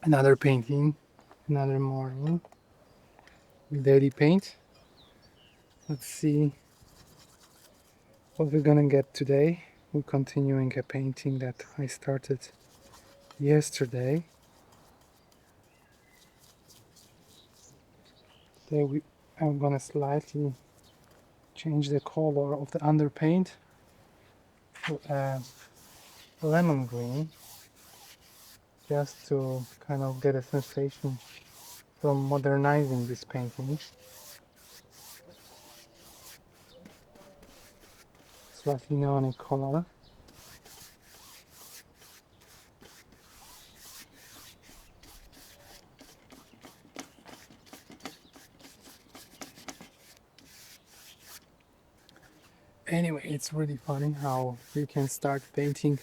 Another painting, another morning. Daily paint. Let's see what we're gonna get today. We're continuing a painting that I started yesterday. Today I'm gonna slightly change the color of the underpaint to lemon green, just to kind of get a sensation from modernizing this painting. Slightly neon color. Anyway, it's really funny how you can start painting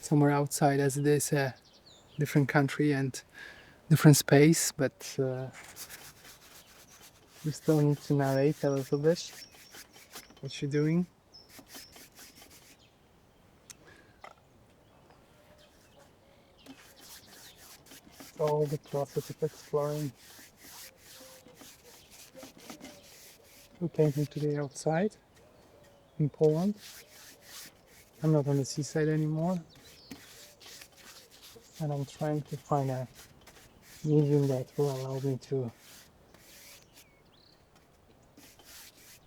somewhere outside, as it is a different country and different space, but you still need to narrate a little bit what you're doing. All the process of exploring. We're painting today outside in Poland. I'm not on the seaside anymore, and I'm trying to find a medium that will allow me to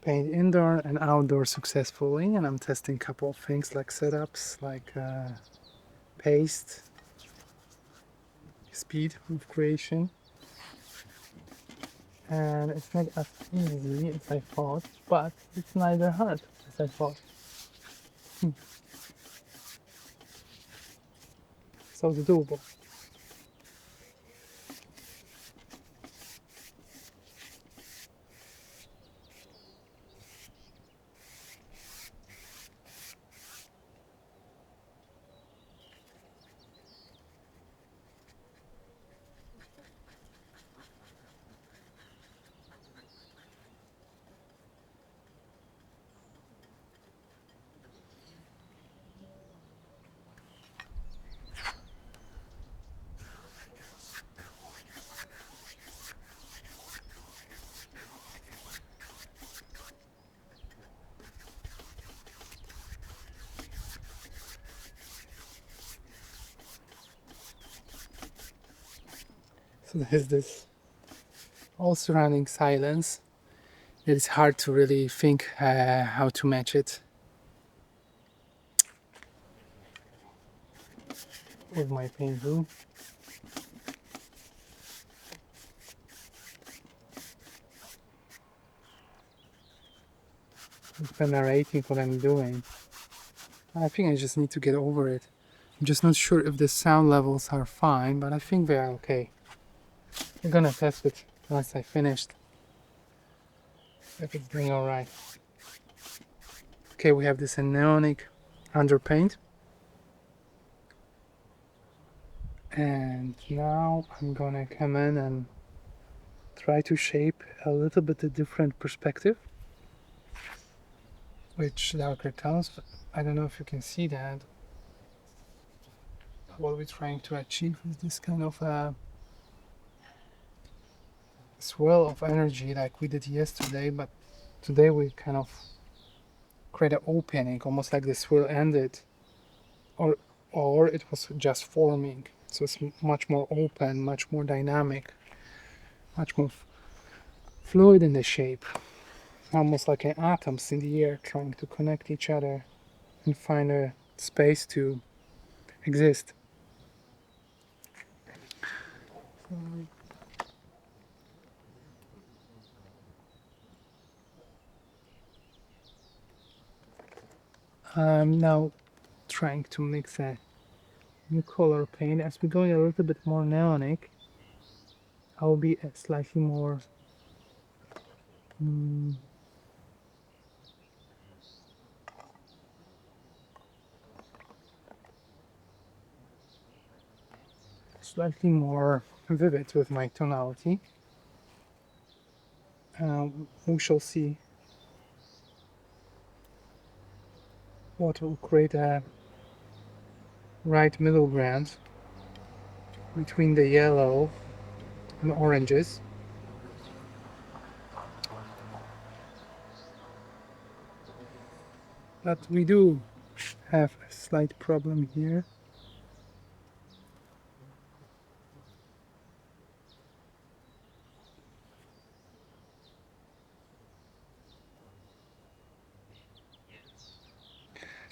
paint indoor and outdoor successfully. And I'm testing a couple of things like setups, like paste, speed of creation. And it's not as easy as I thought, but it's neither hard as I thought. So it's doable. So there's this all surrounding silence. It is hard to really think how to match it with my painting. If I'm narrating what I'm doing, I think I just need to get over it. I'm just not sure if the sound levels are fine, but I think they are okay. We're gonna test it once I finished. If it's doing alright. Okay, we have this neonic underpaint. And now I'm gonna come in and try to shape a little bit a different perspective, which darker tones. I don't know if you can see that. What we're trying to achieve is this kind of a swirl of energy like we did yesterday, but today we kind of create an opening, almost like the swirl ended, or it was just forming. So it's much more open, much more dynamic, much more fluid in the shape, almost like atoms in the air trying to connect each other and find a space to exist. I'm now trying to mix a new color paint. As we're going a little bit more neonic, I'll be slightly more slightly more vivid with my tonality. We shall see what will create a right middle ground. between the yellow and oranges. But we do have a slight problem here.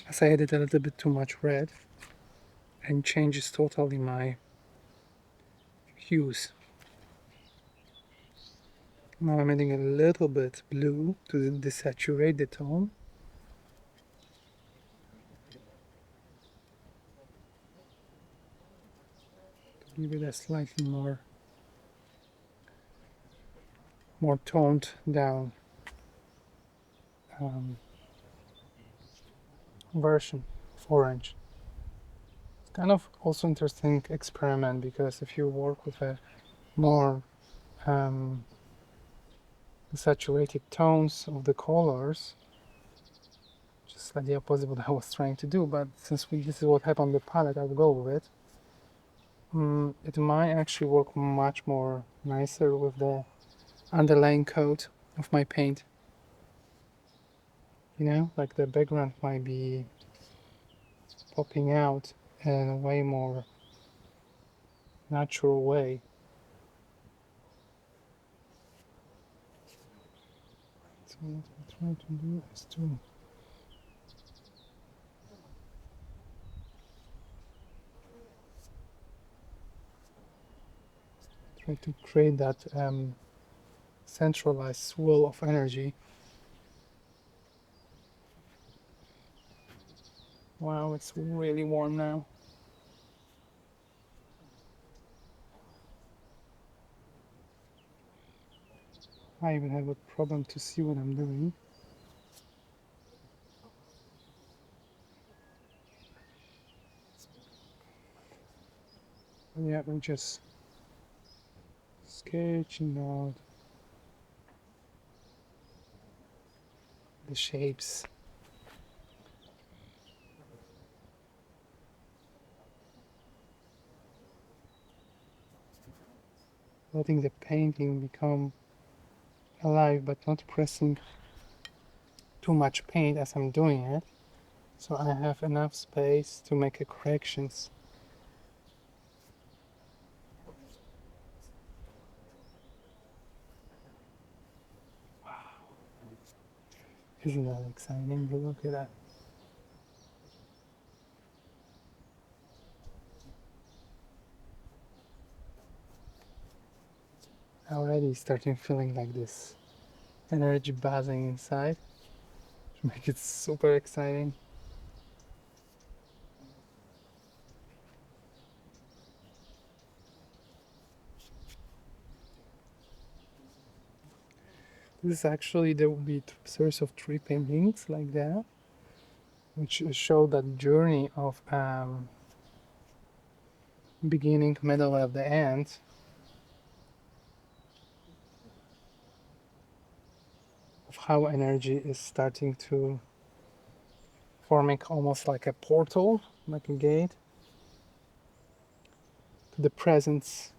As I added a little bit too much red and changes totally my hues. Now I'm adding a little bit blue to desaturate the tone. To give it a slightly more toned down version of orange. It's kind of also interesting experiment, because if you work with a more saturated tones of the colors, just like the opposite of what I was trying to do, but since this is what happened on the palette, I'll go with it. It might actually work much more nicer with the underlying coat of my paint. You know, like the background might be popping out in a way more natural way. So what I'm trying to do is to try to create that centralized swirl of energy. Wow, it's really warm now. I even have a problem to see what I'm doing. Yeah, I'm just sketching out the shapes. Letting the painting become alive, but not pressing too much paint as I'm doing it. So I have enough space to make corrections. Isn't that exciting? Look at that. Already starting feeling like this energy buzzing inside, to make it super exciting. This is actually, there will be a series of 3 paintings like that, which show that journey of beginning, middle, and the end. Of how energy is starting to forming almost like a portal, like a gate to the presence,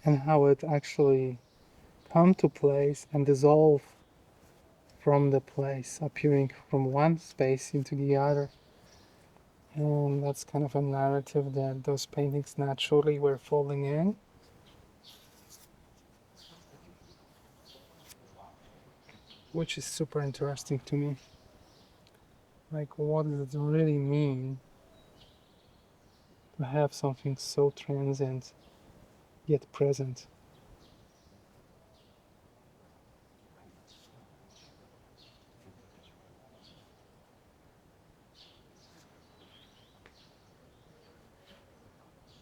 and how it actually come to place and dissolve from the place, appearing from one space into the other. And that's kind of a narrative that those paintings naturally were falling in. Which is super interesting to me. Like, what does it really mean to have something so transient yet present?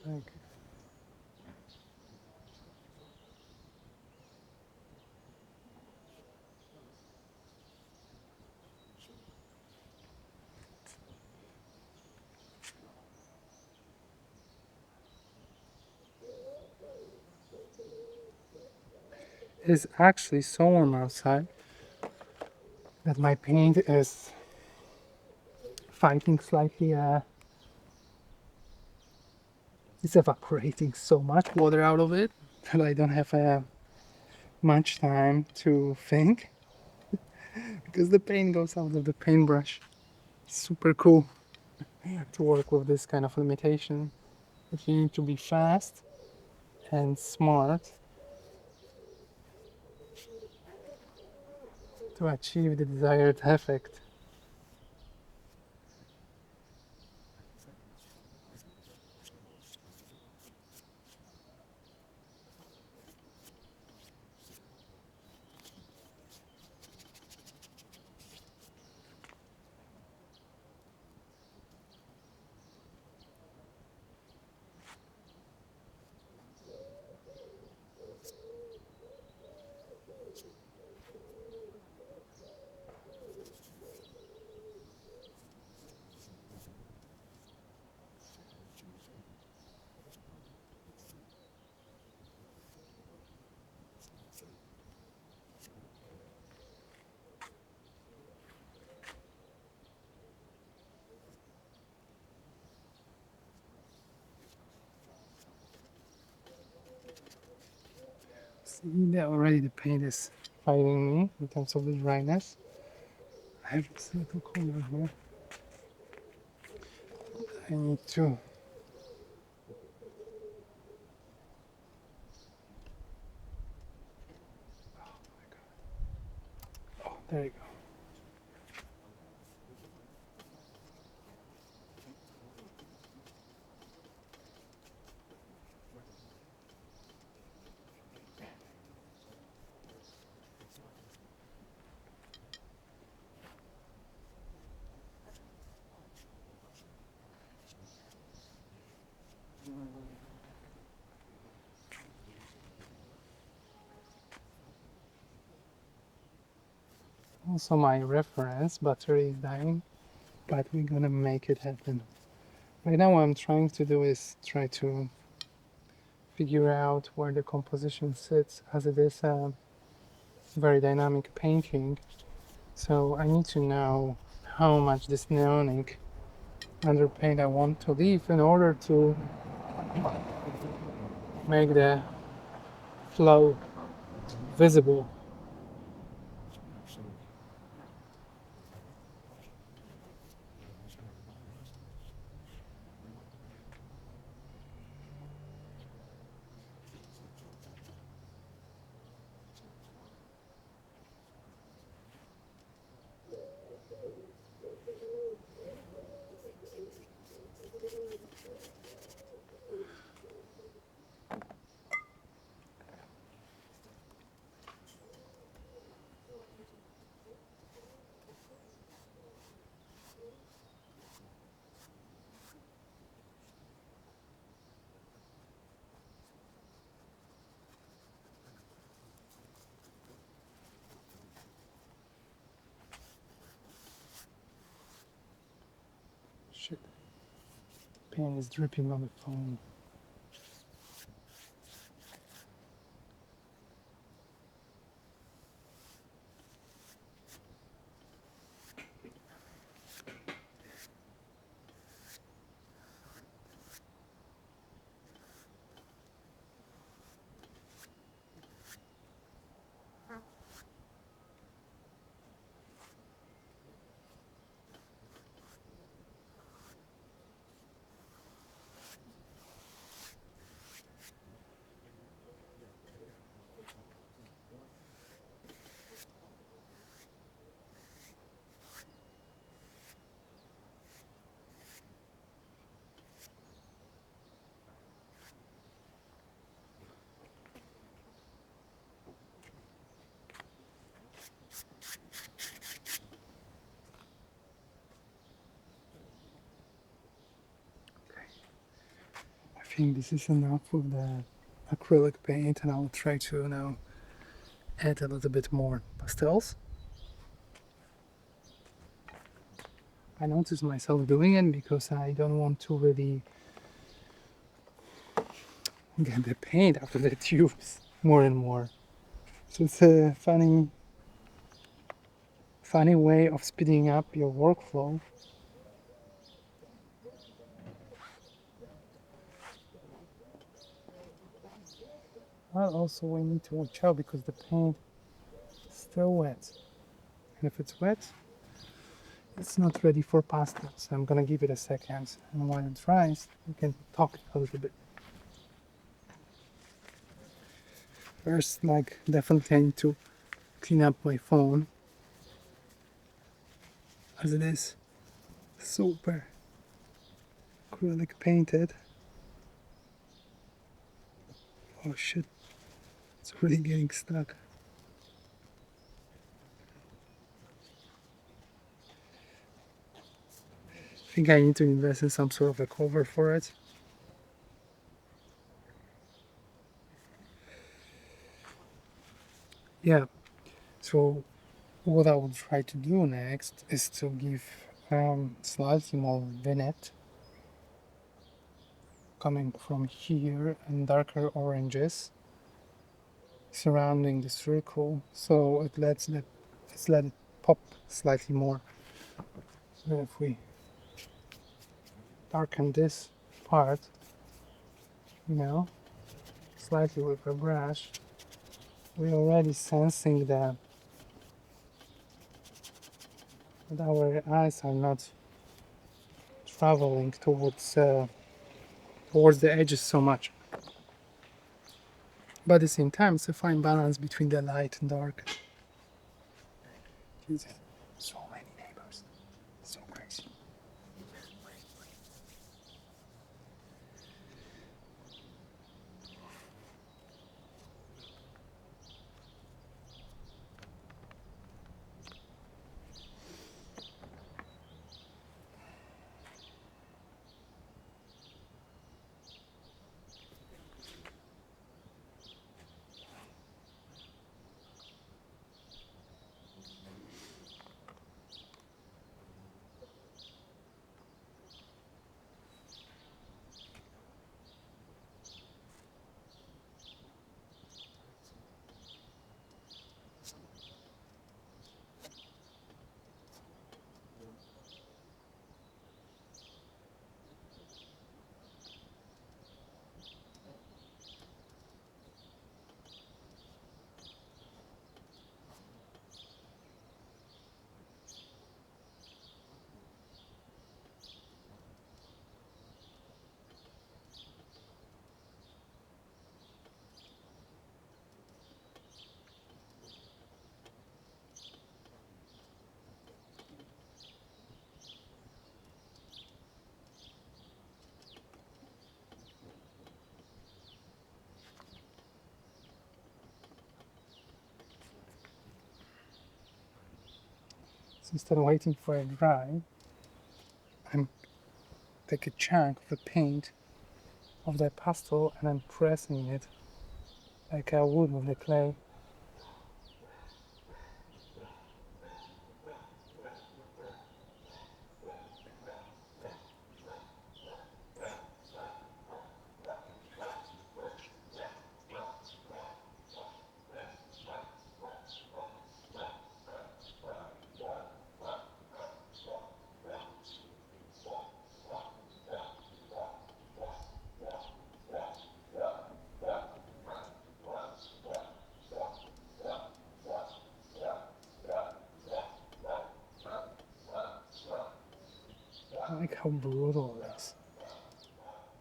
Like, it's actually so warm outside that my paint is fighting slightly It's evaporating so much water out of it that I don't have much time to think because the paint goes out of the paintbrush. Super cool to work with this kind of limitation. But you need to be fast and smart to achieve the desired effect. See that already the paint is fighting me in terms of the dryness. I have this little corner here. I need to. Oh, there you go. Also, my reference battery is dying, but we're gonna make it happen. Right now, what I'm trying to do is try to figure out where the composition sits, as it is a very dynamic painting. So I need to know how much this neonic underpaint I want to leave in order to make the flow visible. Shit, paint is dripping on the phone. I think this is enough of the acrylic paint, and I'll try to now add a little bit more pastels. I notice myself doing it because I don't want to really get the paint out of the tubes more and more. So it's a funny way of speeding up your workflow. But also we need to watch out because the paint is still wet. And if it's wet, it's not ready for pastel. So I'm gonna give it a second. And while it dries, we can talk a little bit. First, like, definitely I need to clean up my phone as it is super acrylic painted. Oh shit, it's really getting stuck. I think I need to invest in some sort of a cover for it. Yeah, so what I will try to do next is to give slightly more vignette coming from here and darker oranges surrounding the circle, so let's let it pop slightly more. So if we darken this part, you know, slightly with a brush, we're already sensing that our eyes are not traveling towards the edges so much. But at the same time, it's a fine balance between the light and dark. Jesus, so many neighbors, so crazy. So instead of waiting for it dry, I'm take a chunk of the paint of the pastel and I'm pressing it like I would with the clay. I like how brutal it is.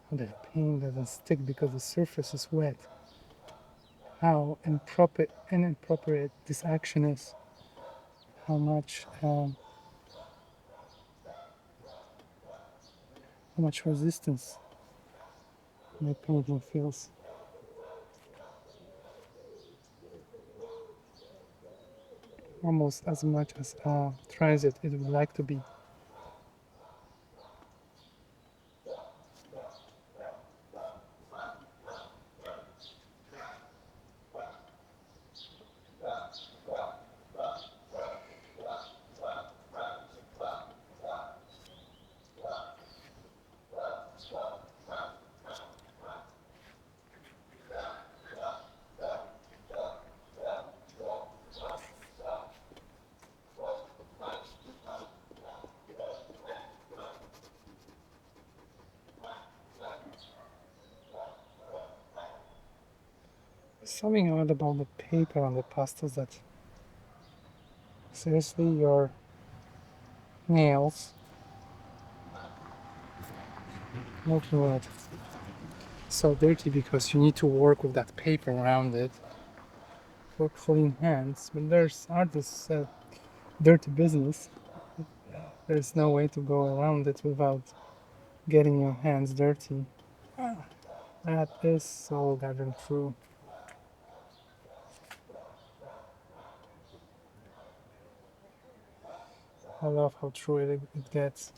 How the paint doesn't stick because the surface is wet. How inappropriate this action is. How much resistance my painting feels. Almost as much as transit it would like to be. something odd about the paper on the pastas that seriously your nails looking at so dirty because you need to work with that paper around it for clean hands. But there's artists dirty business. There's no way to go around it without getting your hands dirty. That is so goddamn true. I love how true it gets.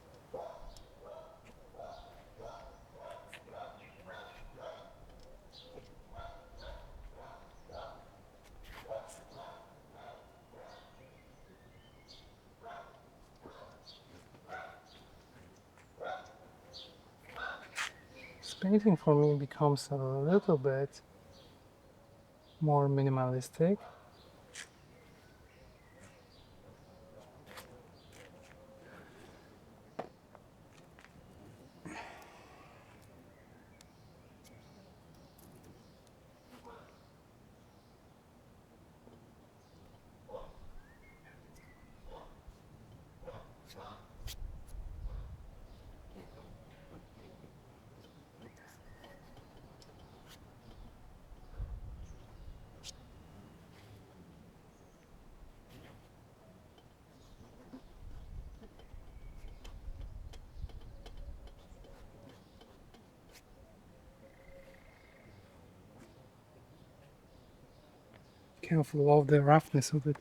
This painting for me becomes a little bit more minimalistic. Kind of love the roughness of it.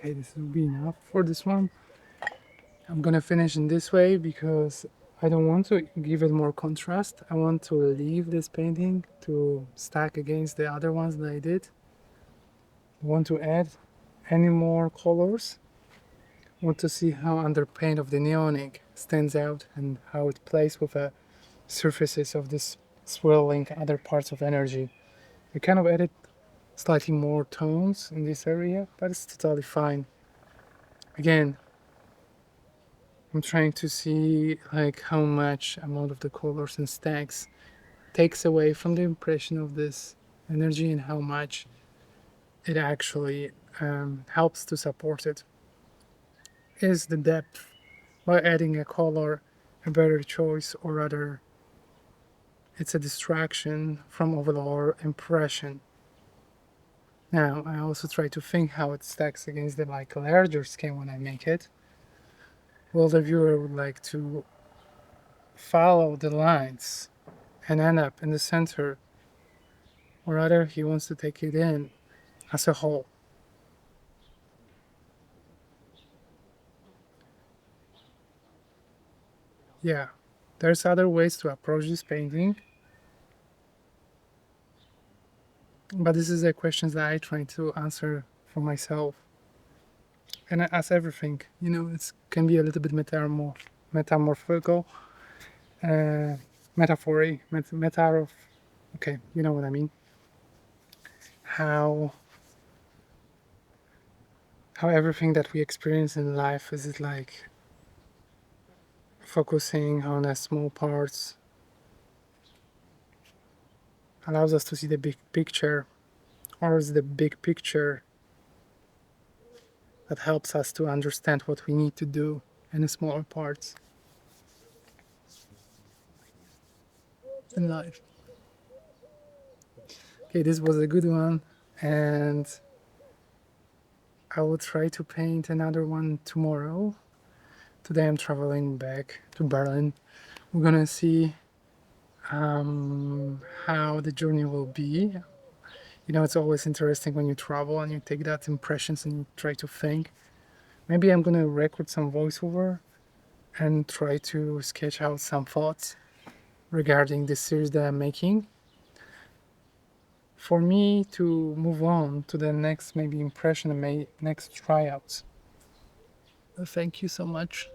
Okay, this will be enough for this one. I'm gonna finish in this way because I don't want to give it more contrast. I want to leave this painting to stack against the other ones that I did. I want to add any more colors. I want to see how underpaint of the neon ink stands out and how it plays with the surfaces of this swirling other parts of energy. I kind of added slightly more tones in this area, but it's totally fine. Again, I'm trying to see like how much amount of the colors and stacks takes away from the impression of this energy and how much it actually helps to support it. Is the depth by adding a color a better choice, or rather it's a distraction from overall impression? Now I also try to think how it stacks against the like larger scale when I make it. Well, the viewer would like to follow the lines and end up in the center, or rather he wants to take it in as a whole. Yeah, there's other ways to approach this painting, but this is a question that I try to answer for myself. And as everything, it can be a little bit metamorphical, uh, metaphory, okay, you know what I mean. How how everything that we experience in life is it like focusing on the small parts allows us to see the big picture, or is the big picture that helps us to understand what we need to do in the smaller parts in life. Okay, this was a good one, and I will try to paint another one tomorrow. Today I'm traveling back to Berlin. We're gonna see how the journey will be. It's always interesting when you travel and you take that impressions and you try to think. Maybe I'm gonna record some voiceover and try to sketch out some thoughts regarding this series that I'm making. For me to move on to the next maybe impression and next tryouts. Thank you so much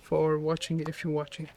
for watching if you're watching.